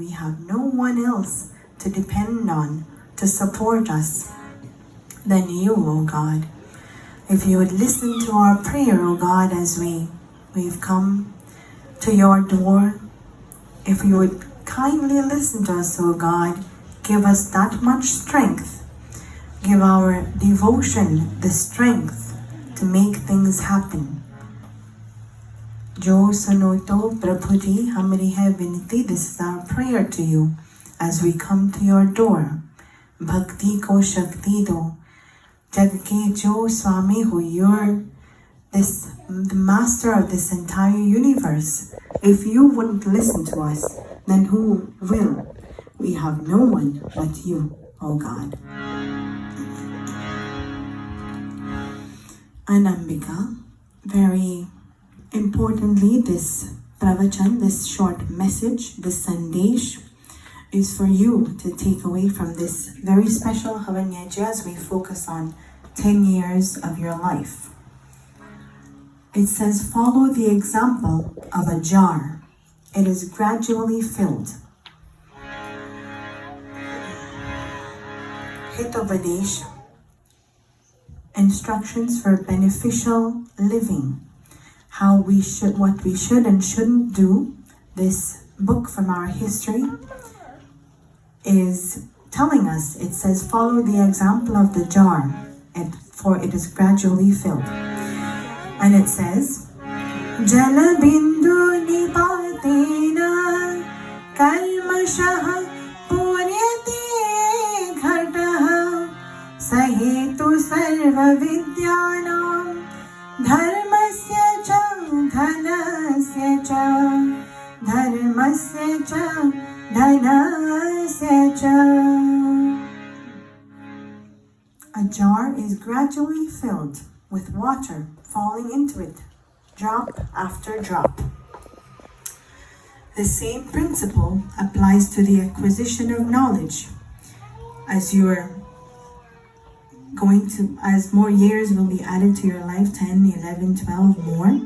We have no one else to depend on, to support us than you, O God. If you would listen to our prayer, O God, as we've come to your door, if you would kindly listen to us, O God, give us that much strength, give our devotion the strength to make things happen. Jo suno to Prabhu ji, hamari hai vinti. This is our prayer to you as we come to your door. Bhakti ko shakti do. Jag ke jo Swami ho, you're the master of this entire universe. If you wouldn't listen to us, then who will? We have no one but you, O God. Anambika, very importantly, this Pravachand, this short message, this Sandesh, is for you to take away from this very special Havan Yajna as we focus on 10 years of your life. It says, follow the example of a jar. It is gradually filled. Hitopadesh, instructions for beneficial living. what we should and shouldn't do. This book from our history is telling us, it says, follow the example of the jar, for it is gradually filled. And it says, Jala bindu nipatena kalmashaha puryate ghataha sahetu sarva vidyanam dharmasya cha dhanasya cha dharmasya cha dhanasya cha. A jar is gradually filled with water falling into it, drop after drop. The same principle applies to the acquisition of knowledge. As more years will be added to your life, 10, 11, 12 more,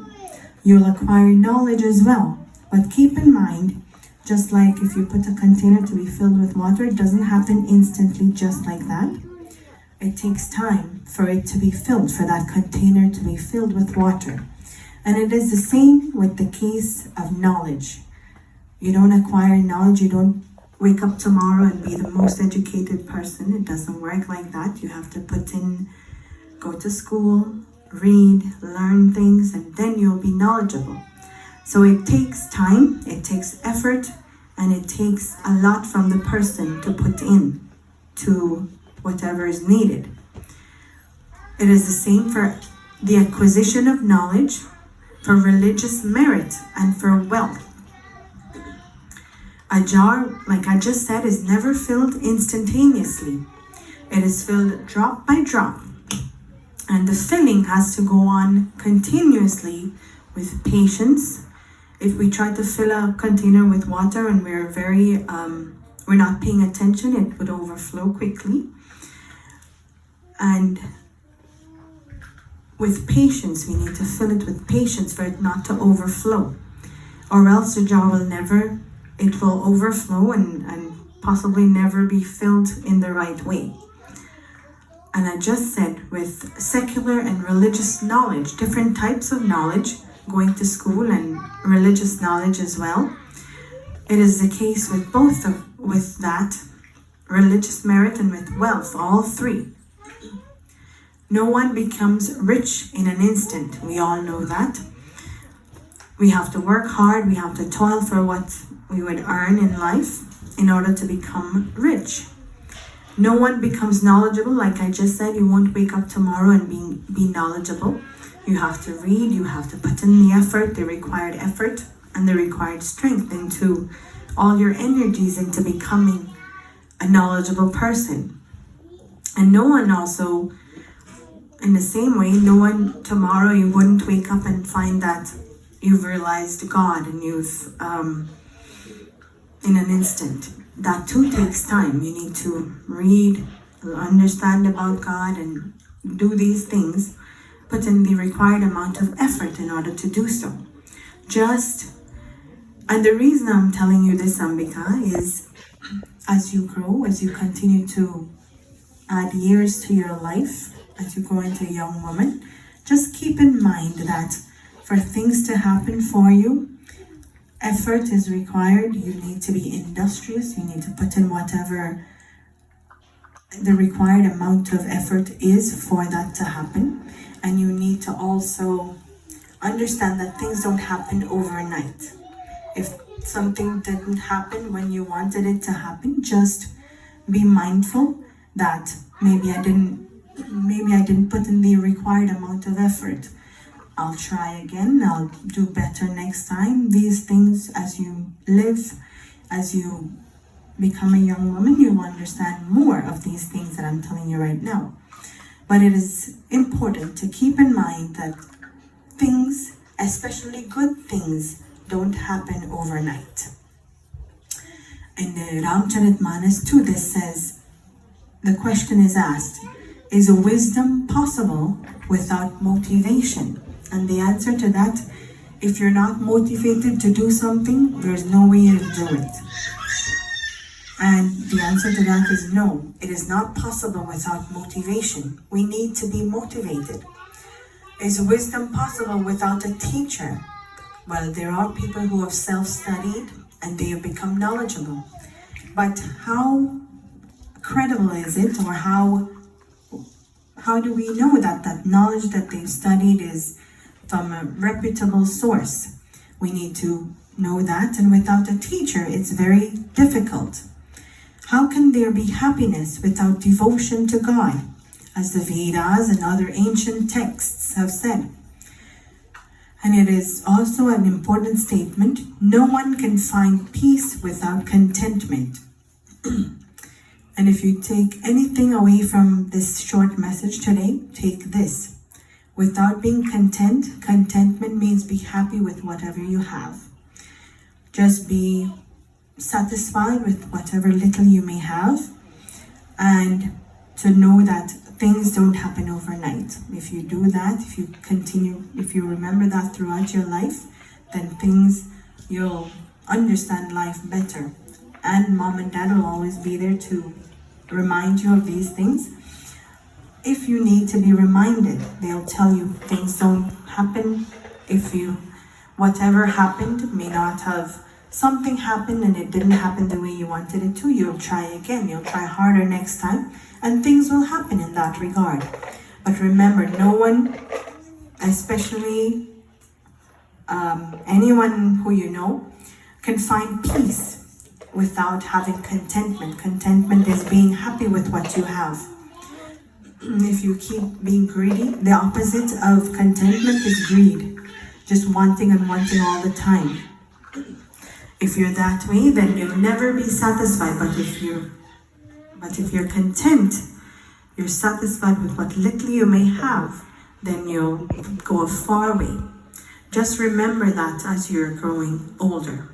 you'll acquire knowledge as well. But keep in mind, just like if you put a container to be filled with water, it doesn't happen instantly just like that. It takes time for it to be filled, for that container to be filled with water. And it is the same with the case of knowledge. You don't acquire knowledge, you don't wake up tomorrow and be the most educated person. It doesn't work like that. You have to go to school, read, learn things, and then you'll be knowledgeable. So it takes time, it takes effort, and it takes a lot from the person to put in to whatever is needed. It is the same for the acquisition of knowledge, for religious merit, and for wealth. A jar, like I just said, is never filled instantaneously. It is filled drop by drop. And the filling has to go on continuously with patience. If we try to fill a container with water and we're not paying attention, it would overflow quickly. And with patience, we need to fill it with patience for it not to overflow. Or else the jar it will overflow and possibly never be filled in the right way. And I just said, with secular and religious knowledge, different types of knowledge, going to school and religious knowledge as well, it is the case with with that, religious merit and with wealth, all three. No one becomes rich in an instant. We all know that. We have to work hard, we have to toil for what we would earn in life in order to become rich. No one becomes knowledgeable, like I just said. You won't wake up tomorrow and be knowledgeable. You have to read, you have to put in the effort, the required effort, and the required strength into all your energies into becoming a knowledgeable person. And no one also, in the same way, no one tomorrow, you wouldn't wake up and find that you've realized God and you've, in an instant. That too takes time. You need to read, understand about God, and do these things, put in the required amount of effort in order to do so. And the reason I'm telling you this, Ambika, is as you grow, as you continue to add years to your life, as you grow into a young woman, just keep in mind that for things to happen for you, effort is required. You need to be industrious. You need to put in whatever the required amount of effort is for that to happen. And you need to also understand that things don't happen overnight. If something didn't happen when you wanted it to happen, just be mindful that maybe I didn't put in the required amount of effort. I'll try again, I'll do better next time. These things, as you live, as you become a young woman, you will understand more of these things that I'm telling you right now. But it is important to keep in mind that things, especially good things, don't happen overnight. In the Ramcharitmanas too, this says, the question is asked, is wisdom possible without motivation? And the answer to that, if you're not motivated to do something, there's no way to do it. And the answer to that is no, it is not possible without motivation. We need to be motivated. Is wisdom possible without a teacher? Well, there are people who have self-studied and they have become knowledgeable. But how credible is it, or how do we know that that knowledge that they've studied is from a reputable source? We need to know that, and without a teacher, it's very difficult. How can there be happiness without devotion to God, as the Vedas and other ancient texts have said? And it is also an important statement: no one can find peace without contentment. And if you take anything away from this short message today, take this. Without being content, contentment means be happy with whatever you have. Just be satisfied with whatever little you may have, and to know that things don't happen overnight. If you do that, if you remember that throughout your life, then you'll understand life better. And mom and dad will always be there to remind you of these things. If you need to be reminded, they'll tell you things don't happen. Whatever happened may not have, something happened and it didn't happen the way you wanted it to. You'll try again, you'll try harder next time, and things will happen in that regard. But remember, no one, especially anyone who you know, can find peace without having contentment. Contentment is being happy with what you have. If you keep being greedy, the opposite of contentment is greed. Just wanting and wanting all the time. If you're that way, then you'll never be satisfied. But if you're content, you're satisfied with what little you may have, then you'll go a far way. Just remember that as you're growing older.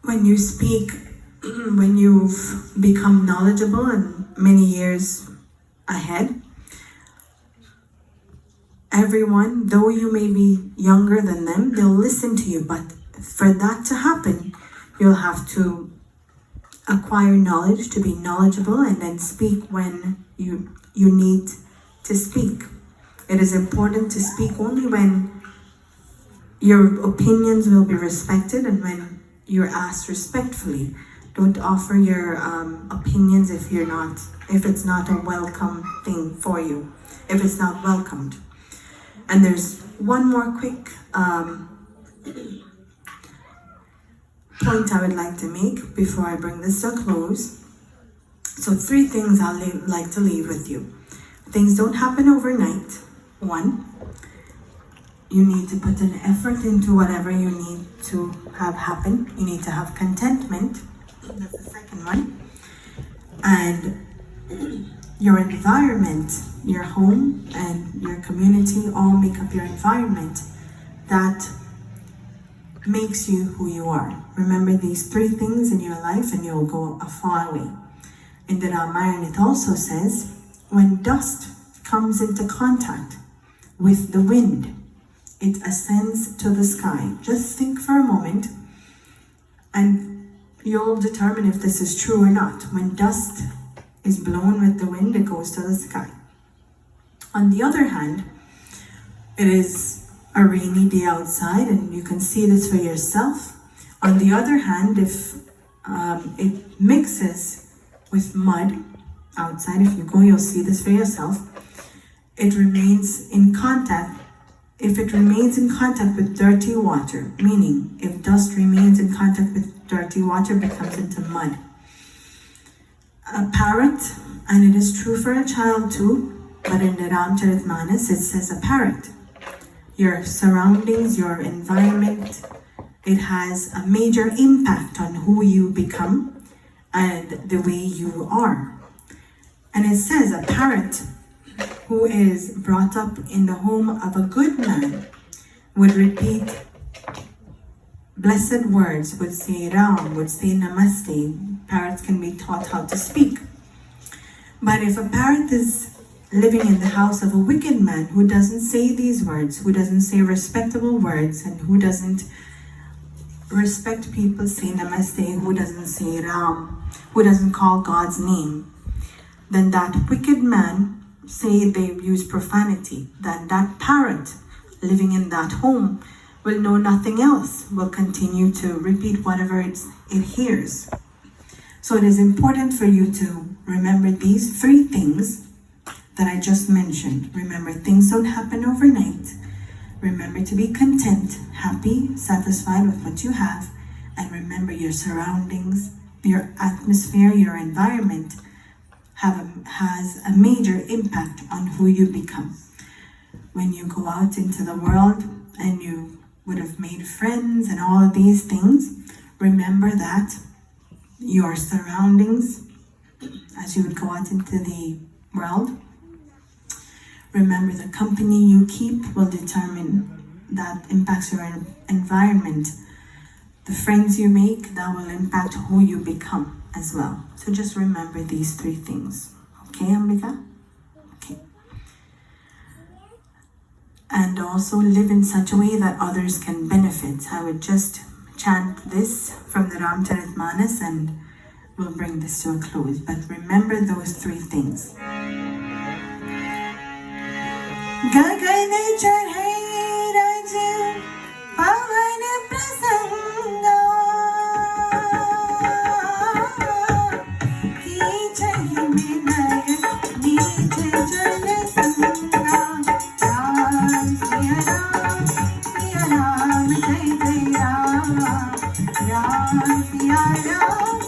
When you speak, when you've become knowledgeable and many years ahead, everyone, though you may be younger than them, they'll listen to you. But for that to happen, you'll have to acquire knowledge, to be knowledgeable, and then speak when you need to speak. It is important to speak only when your opinions will be respected and when you're asked respectfully. Don't offer your opinions if it's not a welcome thing for you, if it's not welcomed. And there's one more quick point I would like to make before I bring this to a close. So 3 things I'd like to leave with you. Things don't happen overnight. 1, you need to put an effort into whatever you need to have happen. You need to have contentment. That's the second one. And your environment, your home and your community all make up your environment that makes you who you are. Remember these 3 things in your life and you'll go a far way. In the Ramayana it also says, when dust comes into contact with the wind, it ascends to the sky. Just think for a moment and you'll determine if this is true or not. When dust is blown with the wind, it goes to the sky. On the other hand, it is a rainy day outside and you can see this for yourself. On the other hand, if it mixes with mud outside, if you go, you'll see this for yourself. It remains in contact. If it remains in contact with dirty water, meaning if dust remains in contact with dirty water, it becomes into mud. A parrot, and it is true for a child too, but in the Ramcharitmanas it says a parrot. Your surroundings, your environment, it has a major impact on who you become and the way you are. And it says a parrot who is brought up in the home of a good man would repeat blessed words, would say Ram, would say Namaste. Parrots can be taught how to speak. But if a parrot is living in the house of a wicked man who doesn't say these words, who doesn't say respectable words, and who doesn't respect people, say Namaste, who doesn't say Ram, who doesn't call God's name, then that wicked man say they use profanity, then that parent living in that home will know nothing else, will continue to repeat whatever it hears. So it is important for you to remember these 3 things that I just mentioned. Remember, things don't happen overnight. Remember to be content, happy, satisfied with what you have, and remember your surroundings, your atmosphere, your environment has a major impact on who you become. When you go out into the world and you would have made friends and all of these things, remember that your surroundings, as you would go out into the world, remember the company you keep will determine, that impacts your environment. The friends you make, that will impact who you become as well. So just remember these 3 things. Okay, Ambika? Okay. And also live in such a way that others can benefit. I would just chant this from the Ramcharitmanas and we'll bring this to a close. But remember those 3 things. Gagane chadhai raj pavan prasanga ki chahi vinay niche jal sanga Ram Siya Ram Jai Jai Ram Ram Siya Ram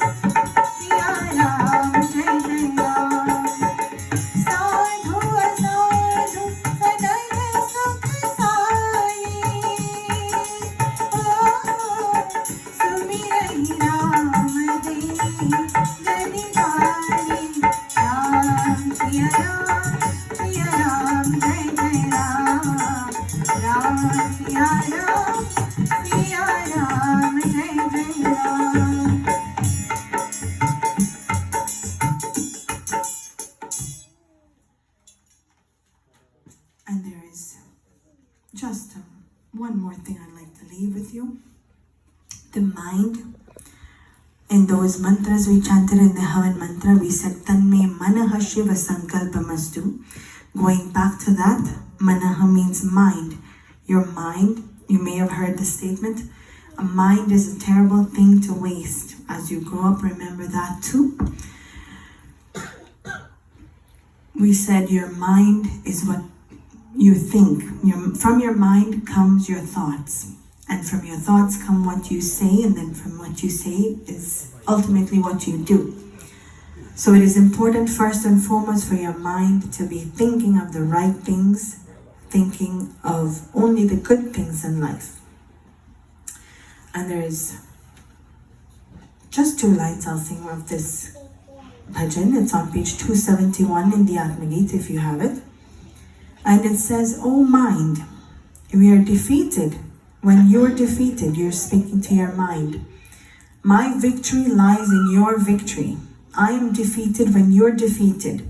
Jai Jai Ram Sadhu Sadhu Sadai Sukh Sai Sumirai Ram Devi Dani Dani Ram Siya Ram Jai Jai Ram Ram Siya Ram Jai Jai Ram. And there is just one more thing I'd like to leave with you. The mind, in those mantras we chanted in the Havan mantra, we said, Tanme Manaha Shiva Sankalpamastu. Going back to that, Manaha means mind. Your mind, you may have heard the statement, a mind is a terrible thing to waste. As you grow up, remember that too. We said your mind is what you think. From your mind comes your thoughts. And from your thoughts come what you say, and then from what you say is ultimately what you do. So it is important first and foremost for your mind to be thinking of the right things, thinking of only the good things in life. And there is just 2 lines I'll sing of this bhajan. It's on page 271 in the Atmagita if you have it. And it says, "O mind, we are defeated. When you're defeated, you're speaking to your mind. My victory lies in your victory. I am defeated when you're defeated.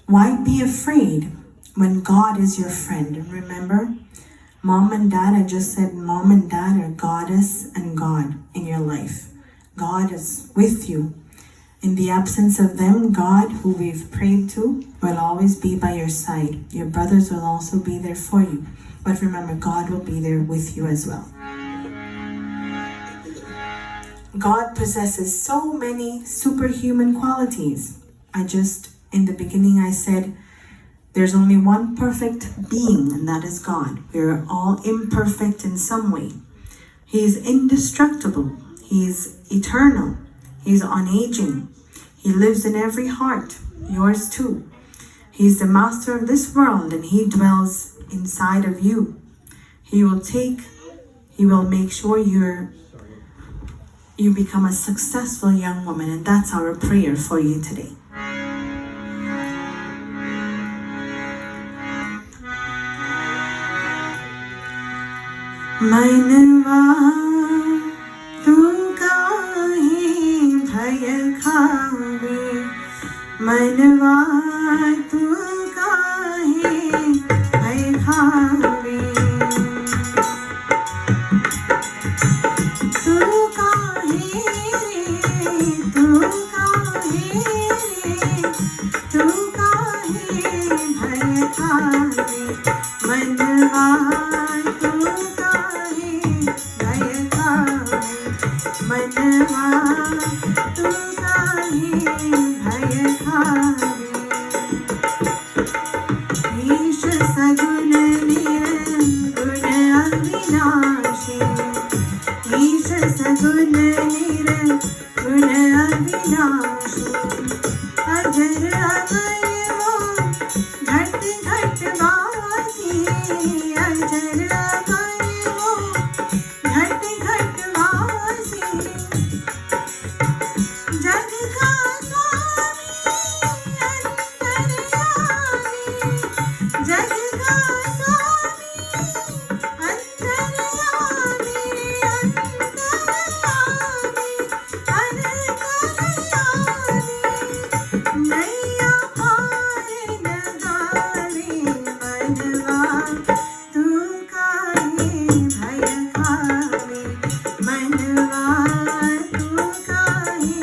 Why be afraid when God is your friend?" And remember, mom and dad, I just said mom and dad are goddess and God in your life. God is with you. In the absence of them, God, who we've prayed to, will always be by your side. Your brothers will also be there for you. But remember, God will be there with you as well. God possesses so many superhuman qualities. In the beginning I said, there's only one perfect being, and that is God. We're all imperfect in some way. He is indestructible. He is eternal. He's unaging. He lives in every heart, yours too. He's the master of this world, and he dwells inside of you. He will make sure you become a successful young woman, and that's our prayer for you today. Manwa tu kahi bhaya khave, manwa tu kahi bhaya khave, tu kahi bhaya khave. निर्गुण अविनाशी अजर अमर वो घट घट वासी अजर अमर वो घट घट वासी जग का स्वामी अंतर्यामी जग का स्वामी अंतर्यामी नैया पार लगावे मनवा तू काहे भय खावे मनवा तू काहे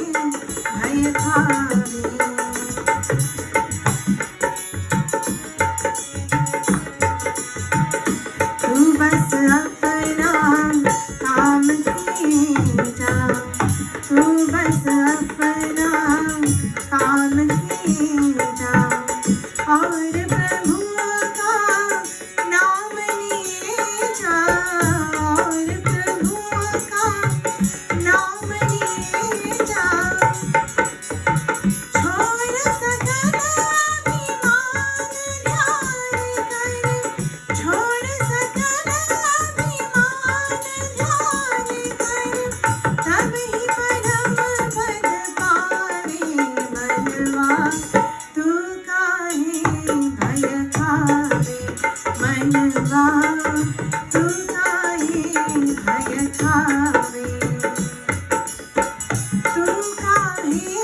भय खावे तू बस अपना काम कीजा तू बस अपना काम कीजा और प्रभु का नाम लिए जा और प्रभु का नाम लिए जा छोड़ सकल अभिमान ध्यान कर छोड़ सकल अभिमान ध्यान कर तब ही परम पद पावे मनवा तू काहे भय खावे मनवा तू काहे भय खावे तू काहे